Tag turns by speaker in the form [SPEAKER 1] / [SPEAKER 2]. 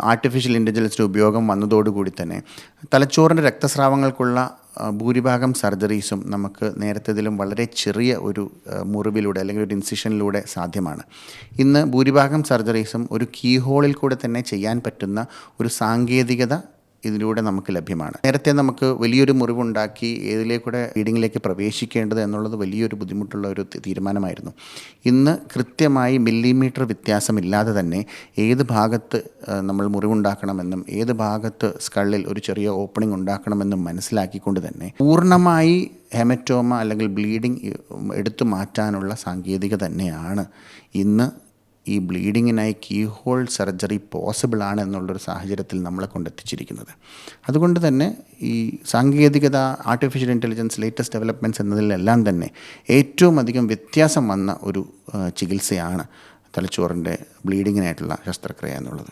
[SPEAKER 1] Artificial ഇൻ്റലിജൻസിൻ്റെ ഉപയോഗം വന്നതോടുകൂടി തന്നെ തലച്ചോറിൻ്റെ രക്തസ്രാവങ്ങൾക്കുള്ള ഭൂരിഭാഗം സർജറീസും നമുക്ക് നേരത്തേതിലും വളരെ ചെറിയ ഒരു മുറിവിലൂടെ അല്ലെങ്കിൽ ഒരു ഇൻസിഷനിലൂടെ സാധ്യമാണ്. ഇന്ന് ഭൂരിഭാഗം സർജറീസും ഒരു കീ ഹോളിൽ കൂടെ തന്നെ ചെയ്യാൻ പറ്റുന്ന ഒരു സാങ്കേതികത ഇതിലൂടെ നമുക്ക് ലഭ്യമാണ്. നേരത്തെ നമുക്ക് വലിയൊരു മുറിവുണ്ടാക്കി ഏതിലേക്കൂടെ ബ്ലീഡിങ്ങിലേക്ക് പ്രവേശിക്കേണ്ടത് എന്നുള്ളത് വലിയൊരു ബുദ്ധിമുട്ടുള്ള ഒരു തീരുമാനമായിരുന്നു. ഇന്ന് കൃത്യമായി മില്ലിമീറ്റർ വ്യത്യാസമില്ലാതെ തന്നെ ഏത് ഭാഗത്ത് നമ്മൾ മുറിവുണ്ടാക്കണമെന്നും ഏത് ഭാഗത്ത് സ്കള്ളിൽ ഒരു ചെറിയ ഓപ്പണിംഗ് ഉണ്ടാക്കണമെന്നും മനസ്സിലാക്കിക്കൊണ്ട് തന്നെ പൂർണ്ണമായി ഹെമറ്റോമ അല്ലെങ്കിൽ ബ്ലീഡിങ് എടുത്തു മാറ്റാനുള്ള സാങ്കേതികത തന്നെയാണ് ഇന്ന് ഈ ബ്ലീഡിങ്ങിനായി കീ ഹോൾ സർജറി പോസിബിളാണ് എന്നുള്ളൊരു സാഹചര്യത്തിൽ നമ്മളെ കൊണ്ടെത്തിച്ചിരിക്കുന്നത്. അതുകൊണ്ട് തന്നെ ഈ സാങ്കേതികത, ആർട്ടിഫിഷ്യൽ ഇൻ്റലിജൻസ്, ലേറ്റസ്റ്റ് ഡെവലപ്മെൻറ്റ്സ് എന്നതിലെല്ലാം തന്നെ ഏറ്റവും അധികം വ്യത്യാസം വന്ന ഒരു ചികിത്സയാണ് തലച്ചോറിൻ്റെ ബ്ലീഡിങ്ങിനായിട്ടുള്ള ശസ്ത്രക്രിയ എന്നുള്ളത്.